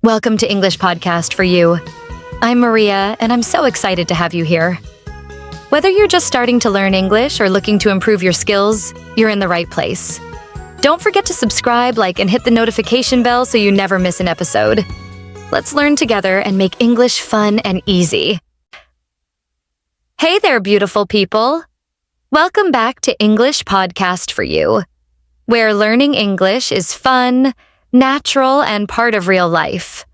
Welcome to English Podcast for You. I'm Maria, and I'm so excited to have you here. Whether you're just starting to learn English or looking to improve your skills, you're in the right place. Don't forget to subscribe, like, and hit the notification bell so you never miss an episode. Let's learn together and make English fun and easy. Hey there, beautiful people. Welcome back to English Podcast for You, where learning English is fun, natural, and part of real life.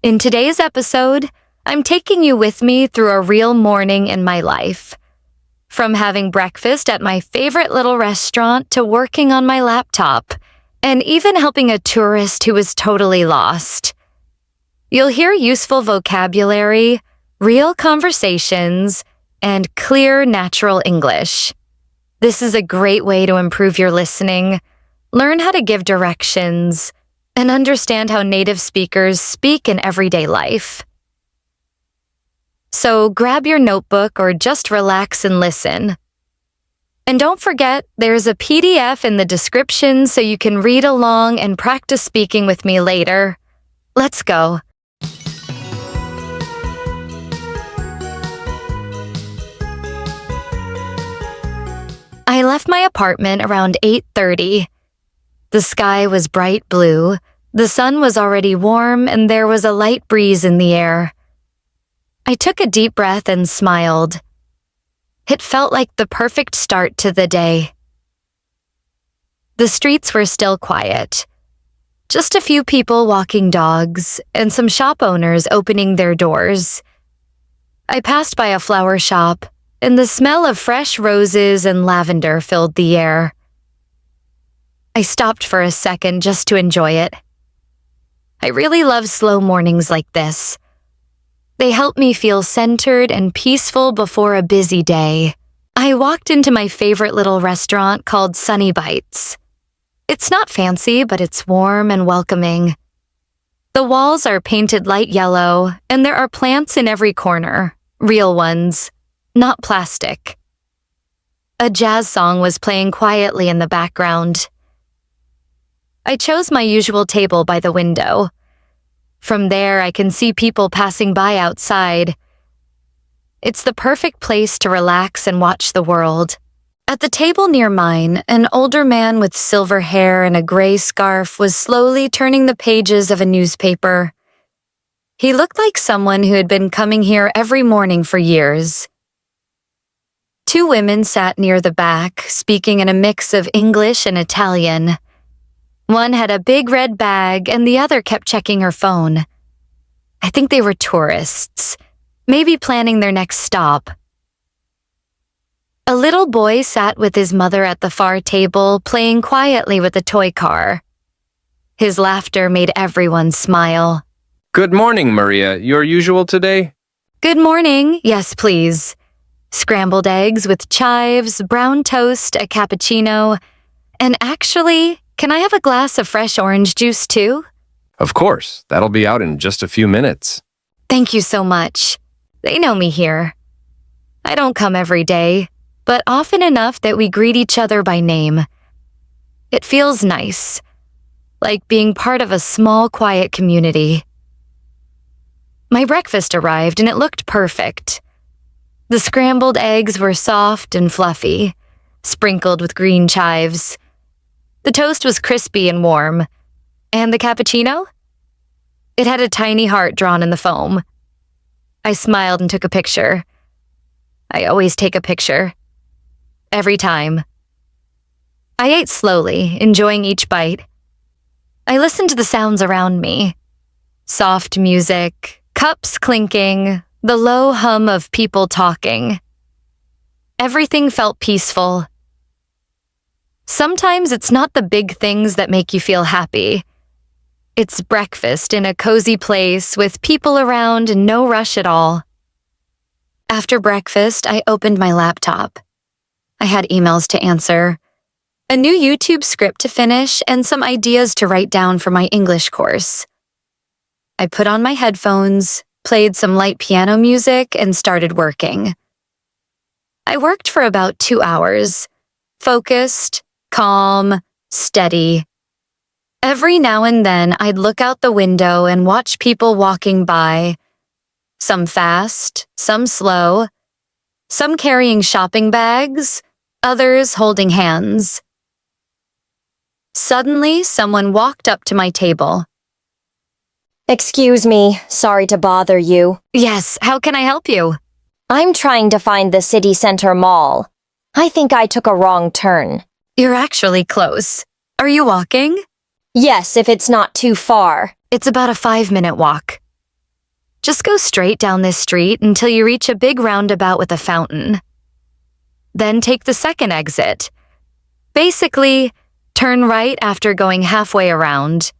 In today's episode, I'm taking you with me through a real morning in my life. From having breakfast at my favorite little restaurant to working on my laptop, and even helping a tourist who was totally lost. You'll hear useful vocabulary, real conversations, and clear, natural English. This is a great way to improve your listening, learn how to give directions, and understand how native speakers speak in everyday life. So grab your notebook or just relax and listen. And don't forget, there's a PDF in the description so you can read along and practice speaking with me later. Let's go. I left my apartment around 8:30. The sky was bright blue, the sun was already warm, and there was a light breeze in the air. I took a deep breath and smiled. It felt like the perfect start to the day. The streets were still quiet. Just a few people walking dogs, and some shop owners opening their doors. I passed by a flower shop, and the smell of fresh roses and lavender filled the air. I stopped for a second just to enjoy it. I really love slow mornings like this. They help me feel centered and peaceful before a busy day. I walked into my favorite little restaurant called Sunny Bites. It's not fancy, but it's warm and welcoming. The walls are painted light yellow, and there are plants in every corner, real ones, not plastic. A jazz song was playing quietly in the background. I chose my usual table by the window. From there, I can see people passing by outside. It's the perfect place to relax and watch the world. At the table near mine, an older man with silver hair and a gray scarf was slowly turning the pages of a newspaper. He looked like someone who had been coming here every morning for years. Two women sat near the back, speaking in a mix of English and Italian. One had a big red bag, and the other kept checking her phone. I think they were tourists, maybe planning their next stop. A little boy sat with his mother at the far table, playing quietly with a toy car. His laughter made everyone smile. Good morning, Maria. Your usual today? Good morning. Yes, please. Scrambled eggs with chives, brown toast, a cappuccino, and actually, can I have a glass of fresh orange juice too? Of course. That'll be out in just a few minutes. Thank you so much. They know me here. I don't come every day, but often enough that we greet each other by name. It feels nice, like being part of a small, quiet community. My breakfast arrived and it looked perfect. The scrambled eggs were soft and fluffy, sprinkled with green chives. The toast was crispy and warm. And the cappuccino? It had a tiny heart drawn in the foam. I smiled and took a picture. I always take a picture. Every time. I ate slowly, enjoying each bite. I listened to the sounds around me. Soft music, cups clinking, the low hum of people talking. Everything felt peaceful. Sometimes it's not the big things that make you feel happy. It's breakfast in a cozy place with people around and no rush at all. After breakfast, I opened my laptop. I had emails to answer, a new YouTube script to finish, and some ideas to write down for my English course. I put on my headphones, played some light piano music, and started working. I worked for about 2 hours, focused, calm, steady. Every now and then, I'd look out the window and watch people walking by. Some fast, some slow, some carrying shopping bags, others holding hands. Suddenly, someone walked up to my table. Excuse me, sorry to bother you. Yes, how can I help you? I'm trying to find the city center mall. I think I took a wrong turn. You're actually close. Are you walking? Yes, if it's not too far. It's about a 5-minute walk. Just go straight down this street until you reach a big roundabout with a fountain. Then take the second exit. Basically, turn right after going halfway around.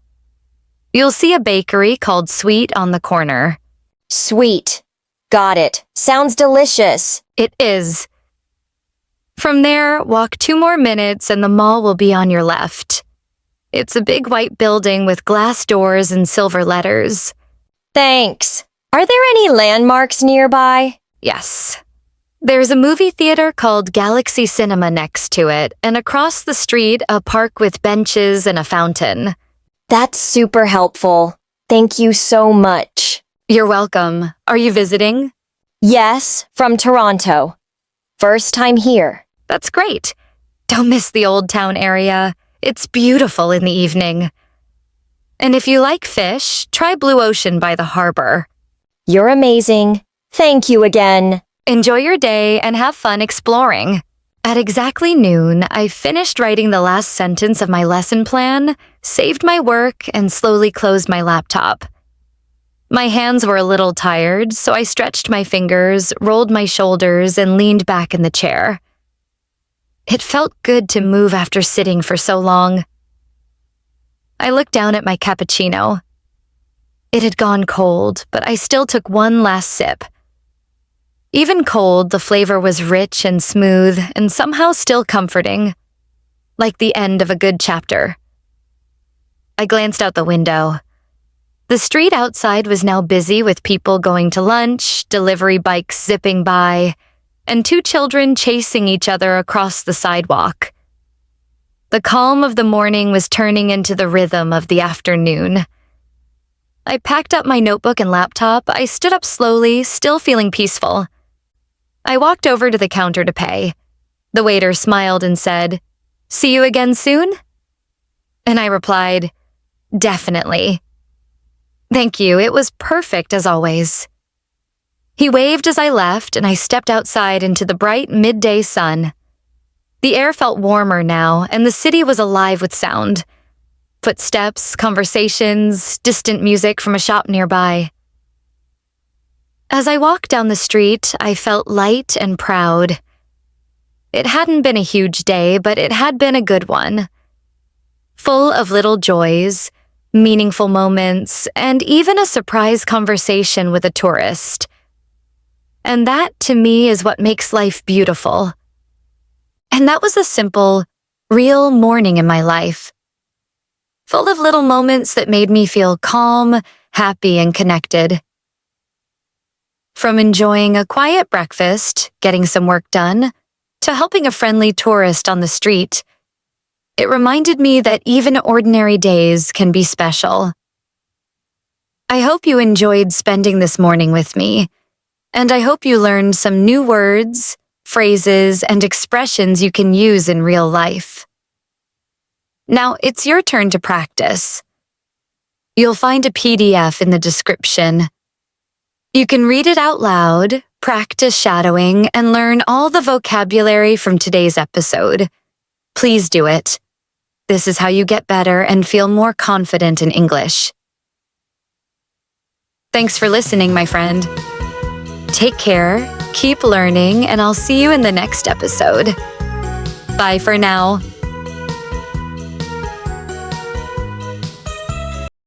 You'll see a bakery called Sweet on the corner. Sweet. Got it. Sounds delicious. It is. From there, walk 2 more minutes and the mall will be on your left. It's a big white building with glass doors and silver letters. Thanks. Are there any landmarks nearby? Yes. There's a movie theater called Galaxy Cinema next to it, and across the street, a park with benches and a fountain. That's super helpful. Thank you so much. You're welcome. Are you visiting? Yes, from Toronto. First time here. That's great. Don't miss the Old Town area. It's beautiful in the evening. And if you like fish, try Blue Ocean by the harbor. You're amazing. Thank you again. Enjoy your day and have fun exploring. At exactly noon, I finished writing the last sentence of my lesson plan, saved my work, and slowly closed my laptop. My hands were a little tired, so I stretched my fingers, rolled my shoulders, and leaned back in the chair. It felt good to move after sitting for so long. I looked down at my cappuccino. It had gone cold, but I still took one last sip. Even cold, the flavor was rich and smooth and somehow still comforting, like the end of a good chapter. I glanced out the window. The street outside was now busy with people going to lunch, delivery bikes zipping by, and 2 children chasing each other across the sidewalk. The calm of the morning was turning into the rhythm of the afternoon. I packed up my notebook and laptop. I stood up slowly, still feeling peaceful. I walked over to the counter to pay. The waiter smiled and said, "See you again soon?" And I replied, "Definitely." "Thank you, it was perfect as always." He waved as I left, and I stepped outside into the bright midday sun. The air felt warmer now, and the city was alive with sound. Footsteps, conversations, distant music from a shop nearby. As I walked down the street, I felt light and proud. It hadn't been a huge day, but it had been a good one. Full of little joys, meaningful moments, and even a surprise conversation with a tourist. And that, to me, is what makes life beautiful. And that was a simple, real morning in my life. Full of little moments that made me feel calm, happy, and connected. From enjoying a quiet breakfast, getting some work done, to helping a friendly tourist on the street, it reminded me that even ordinary days can be special. I hope you enjoyed spending this morning with me, and I hope you learned some new words, phrases, and expressions you can use in real life. Now, it's your turn to practice. You'll find a PDF in the description. You can read it out loud, practice shadowing, and learn all the vocabulary from today's episode. Please do it. This is how you get better and feel more confident in English. Thanks for listening, my friend. Take care, keep learning, and I'll see you in the next episode. Bye for now.